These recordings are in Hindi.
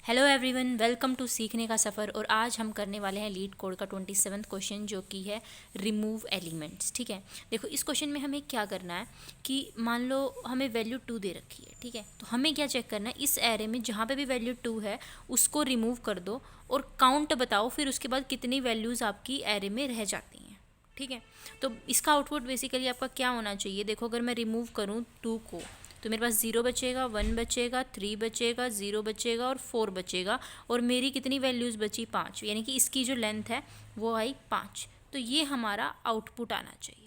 हेलो एवरीवन, वेलकम टू सीखने का सफ़र। और आज हम करने वाले हैं लीड कोड का 27वां क्वेश्चन, जो कि है रिमूव एलिमेंट्स। ठीक है, देखो इस क्वेश्चन में हमें क्या करना है कि मान लो हमें वैल्यू 2 दे रखी है। ठीक है, तो हमें क्या चेक करना है, इस एरे में जहाँ पे भी वैल्यू 2 है उसको रिमूव कर दो और काउंट बताओ, फिर उसके बाद कितनी वैल्यूज़ आपकी एरे में रह जाती हैं। ठीक है, तो इसका आउटपुट बेसिकली आपका क्या होना चाहिए। देखो, अगर मैं रिमूव करूँ 2 को तो मेरे पास 0 बचेगा, 1 बचेगा, 3 बचेगा, 0 बचेगा और 4 बचेगा। और मेरी कितनी वैल्यूज़ बची, 5, यानी कि इसकी जो लेंथ है वो आई 5। तो ये हमारा आउटपुट आना चाहिए।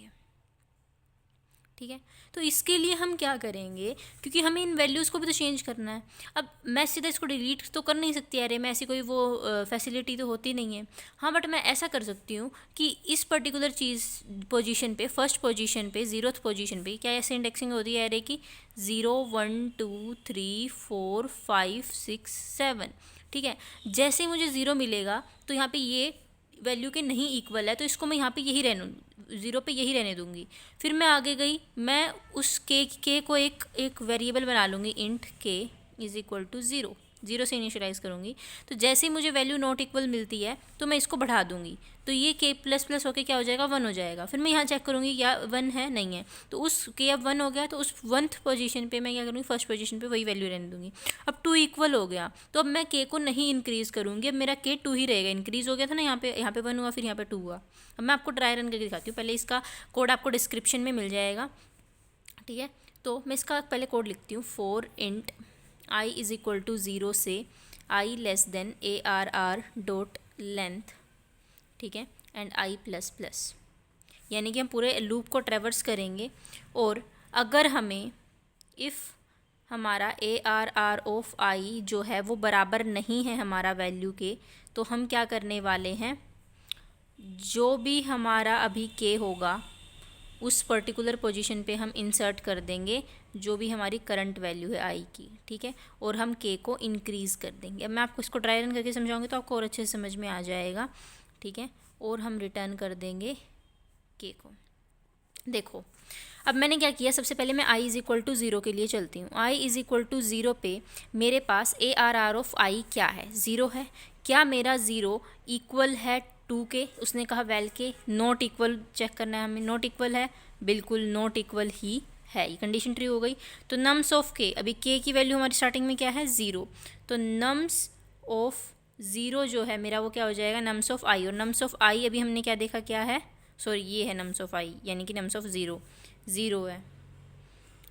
ठीक है, तो इसके लिए हम क्या करेंगे, क्योंकि हमें इन वैल्यूज़ को भी तो चेंज करना है। अब मैं सीधा इसको डिलीट तो कर नहीं सकती, अरे मैं ऐसी कोई वो फैसिलिटी तो होती नहीं है। हाँ, बट मैं ऐसा कर सकती हूँ कि इस पर्टिकुलर चीज़ पोजीशन पे, फर्स्ट पोजीशन पे, 0th पोजीशन पे क्या ऐसे इंडेक्सिंग होती है अरे की 0 1 2 3 4 5 6 7। ठीक है, जैसे ही मुझे 0 मिलेगा तो यहाँ पे ये वैल्यू के नहीं इक्वल है, तो इसको मैं यहाँ पे यही रहने 0 पे यही रहने दूंगी। फिर मैं आगे गई, मैं उस के को एक वेरिएबल बना लूँगी, इंट के इज़ इक्वल टू 0, 0 से इनिशियलाइज़ करूँगी। तो जैसे ही मुझे वैल्यू नॉट इक्वल मिलती है तो मैं इसको बढ़ा दूँगी, तो ये के प्लस प्लस होकर क्या हो जाएगा, 1 हो जाएगा। फिर मैं यहाँ चेक करूँगी क्या 1 है, नहीं है, तो उस के अब 1 हो गया, तो उस 1th पोजीशन पे मैं क्या करूँगी, फर्स्ट पोजीशन पे वही वैल्यू रहने दूँगी। अब 2 इक्वल हो गया, तो अब मैं के को नहीं इंक्रीज़ करूँगी, अब मेरा के 2 ही रहेगा। इंक्रीज़ हो गया था ना, यहाँ पे 1 हुआ, फिर यहाँ पे 2 हुआ। अब मैं आपको ट्राई रन करके दिखाती हूँ, पहले इसका कोड आपको डिस्क्रिप्शन में मिल जाएगा। ठीक है, तो मैं इसका पहले कोड लिखती हूँ, for int i is equal to 0 से i less than ARR dot length. ठीक है, एंड आई प्लस प्लस, यानी कि हम पूरे लूप को ट्रेवर्स करेंगे। और अगर हमें इफ़ हमारा ARR ऑफ आई जो है वो बराबर नहीं है हमारा वैल्यू के, तो हम क्या करने वाले हैं, जो भी हमारा अभी के होगा उस पर्टिकुलर पोजीशन पे हम इंसर्ट कर देंगे जो भी हमारी करंट वैल्यू है आई की। ठीक है, और हम के को इंक्रीज़ कर देंगे। अब मैं आपको इसको ट्राई रन करके समझाऊंगी तो आपको और अच्छे से समझ में आ जाएगा। ठीक है, और हम रिटर्न कर देंगे के को। देखो, अब मैंने क्या किया, सबसे पहले मैं आई इज़ इक्वल टू 0 के लिए चलती हूँ। आई इज़ इक्वल टू 0 पे मेरे पास ARR ऑफ आई क्या है, 0 है। क्या मेरा 0 इक्वल है 2 के, उसने कहा वेल के। नॉट इक्वल चेक करना है हमें, नॉट इक्वल है, बिल्कुल नॉट इक्वल ही है, ये कंडीशन ट्रू हो गई। तो नम्स ऑफ के, अभी के की वैल्यू हमारी स्टार्टिंग में क्या है, 0, तो नम्स ऑफ 0 जो है मेरा वो क्या हो जाएगा, नम्स ऑफ आई। और नम्स ऑफ आई अभी हमने क्या देखा, क्या है, सॉरी ये है नम्स ऑफ आई, यानी कि नम्स ऑफ 0 0 है।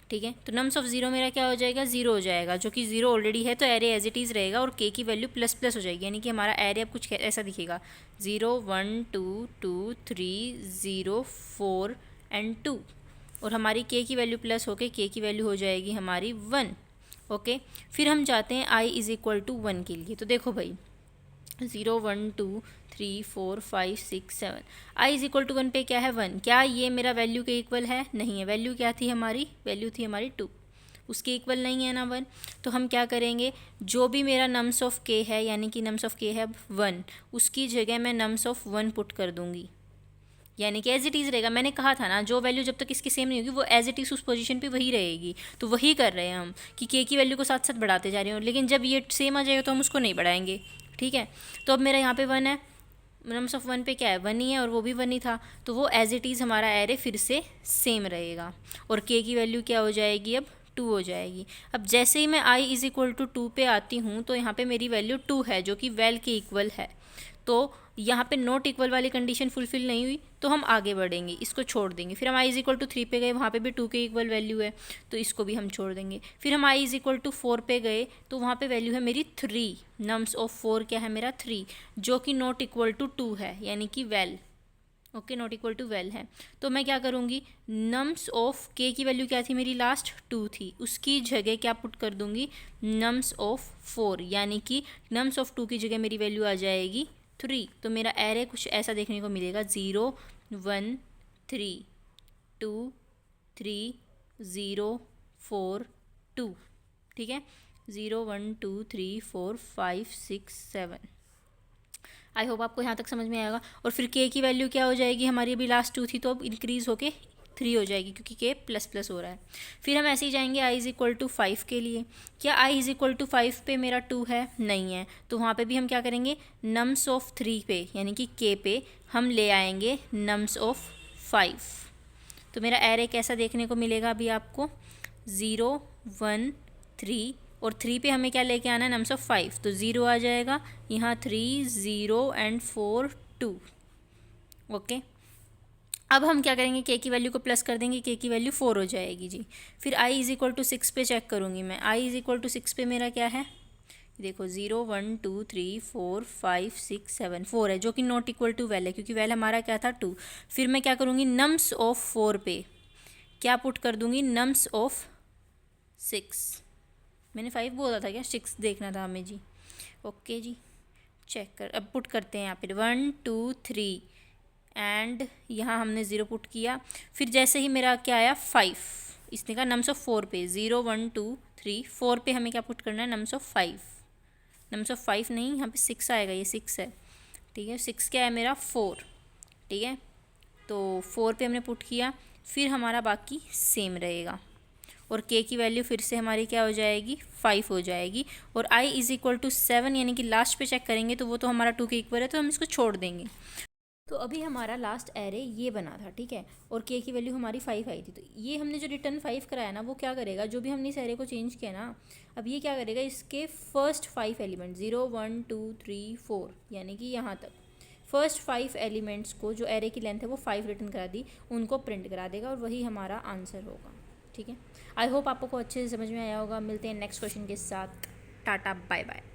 ठीक है, तो नम्स ऑफ 0 मेरा क्या हो जाएगा, 0 हो जाएगा, जो कि 0 ऑलरेडी है, तो एरे एज इट इज़ रहेगा और के की वैल्यू प्लस प्लस हो जाएगी, यानी कि हमारा एरे अब कुछ ऐसा दिखेगा, 0 1 2 2 3 0 4 एंड 2। और हमारी के की वैल्यू प्लस होके के की वैल्यू हो जाएगी हमारी 1। ओके, फिर हम जाते हैं आई इज़ इक्वल टू 1 के लिए। तो देखो भाई, 0 1 2 3 4 5 6 7, आई इज इक्वल टू 1 पे क्या है, 1। क्या ये मेरा वैल्यू के इक्वल है, नहीं है। वैल्यू क्या थी हमारी, वैल्यू थी हमारी 2, उसके इक्वल नहीं है ना 1। तो हम क्या करेंगे, जो भी मेरा नम्स ऑफ के है, यानी कि नम्स ऑफ के है 1, उसकी जगह मैं नम्स ऑफ 1 पुट कर दूंगी, यानी कि एज इट इज़ रहेगा। मैंने कहा था ना, जो वैल्यू जब तक इसकी सेम नहीं होगी वो एज इट इज़ उस पोजीशन पे वही रहेगी। तो वही कर रहे हैं हम कि के की वैल्यू को साथ साथ बढ़ाते जा रहे हैं, लेकिन जब ये सेम आ जाएगा तो हम उसको नहीं बढ़ाएंगे। ठीक है, तो अब मेरा यहाँ पे 1 है, नम्स ऑफ 1 पे क्या है, 1 ही है, और वो भी 1 ही था, तो वो एज इट इज़ हमारा एरे फिर से सेम रहेगा। और के की वैल्यू क्या हो जाएगी, अब 2 हो जाएगी। अब जैसे ही मैं आई इज़ इक्वल टू 2 पे आती हूँ तो यहाँ पे मेरी वैल्यू 2 है, जो कि वेल के इक्वल है। तो यहाँ पे नॉट इक्वल वाली कंडीशन फुलफिल नहीं हुई, तो हम आगे बढ़ेंगे, इसको छोड़ देंगे। फिर हम आई इज़ इक्वल टू 3 पे गए, वहाँ पे भी 2 के इक्वल वैल्यू है, तो इसको भी हम छोड़ देंगे। फिर हम आई इज़ इक्वल टू 4 पे गए, तो वहाँ पे वैल्यू है मेरी 3, नम्स ऑफ 4 क्या है मेरा 3, जो कि नॉट इक्वल टू 2 है, यानी कि well. Okay, not equal to well है। तो मैं क्या करूँगी, नम्स ऑफ के की वैल्यू क्या थी मेरी, लास्ट 2 थी, उसकी जगह क्या पुट कर दूँगी, नम्स ऑफ 4, यानी कि नम्स ऑफ 2 की जगह मेरी वैल्यू आ जाएगी 3। तो मेरा एरे कुछ ऐसा देखने को मिलेगा, 0 1 3 2 3 0 4 2। ठीक है, 0 1 2 3 4 5 6 7। आई होप आपको यहाँ तक समझ में आएगा। और फिर के की वैल्यू क्या हो जाएगी हमारी, अभी लास्ट 2 थी तो अब इंक्रीज़ होके 3 हो जाएगी क्योंकि के प्लस प्लस हो रहा है। फिर हम ऐसे ही जाएंगे i इज़ इक्वल टू 5 के लिए। क्या i इज़ इक्वल टू 5 पे मेरा 2 है? नहीं है, तो वहाँ पे भी हम क्या करेंगे, नम्स ऑफ 3 पे यानी कि k पे हम ले आएंगे नम्स ऑफ 5। तो मेरा एरे कैसा देखने को मिलेगा अभी आपको, 0 1 3 और 3 पे हमें क्या लेके आना है, नम्स ऑफ 5, तो 0 आ जाएगा यहाँ, 3 0 एंड 4 2। ओके, अब हम क्या करेंगे, के की वैल्यू को प्लस कर देंगे, के की वैल्यू 4 हो जाएगी जी। फिर i इज़ इक्वल टू 6 पे चेक करूँगी मैं, i इज़ इक्वल टू 6 पे मेरा क्या है, देखो 0 1 2 3 4 5 6 7 4 है, जो कि नॉट इक्वल टू वैल है क्योंकि वैल हमारा क्या था 2। फिर मैं क्या करूँगी, नम्स ऑफ 4 पे क्या पुट कर दूँगी, नम्स ऑफ 6। मैंने 5 बोला था क्या, 6 देखना था हमें जी। ओके जी, चेक कर, अब पुट करते हैं यहाँ पे 1 2 3 एंड यहाँ हमने 0 पुट किया। फिर जैसे ही मेरा क्या आया 5, इसने कहा नम्स ऑफ 4 पे 0 1 2 3 4 पे हमें क्या पुट करना है, नम्स ऑफ 5। नम्स ऑफ 5 नहीं, यहाँ पे 6 आएगा, ये 6 है, ठीक है। 6 क्या है मेरा 4, ठीक है। तो 4 पे हमने पुट किया, फिर हमारा बाकी सेम रहेगा और k की वैल्यू फिर से हमारी क्या हो जाएगी, 5 हो जाएगी। और i इज़ इक्वल टू 7 यानी कि लास्ट पे चेक करेंगे तो वो तो हमारा 2 के इक्वल है, तो हम इसको छोड़ देंगे। तो अभी हमारा लास्ट एरे ये बना था, ठीक है, और k की वैल्यू हमारी 5 आई थी। तो ये हमने जो रिटर्न 5 कराया ना, वो क्या करेगा, जो भी हमने इस एरे को चेंज किया ना, अब ये क्या करेगा, इसके फर्स्ट 5 एलिमेंट 0 1 2 3 4 यानी कि यहाँ तक फर्स्ट 5 एलिमेंट्स को, जो एरे की लेंथ है वो 5 रिटर्न करा दी, उनको प्रिंट करा देगा और वही हमारा आंसर होगा, ठीक है। आई होप आपको अच्छे से समझ में आया होगा। मिलते हैं नेक्स्ट क्वेश्चन के साथ, टाटा बाय बाय।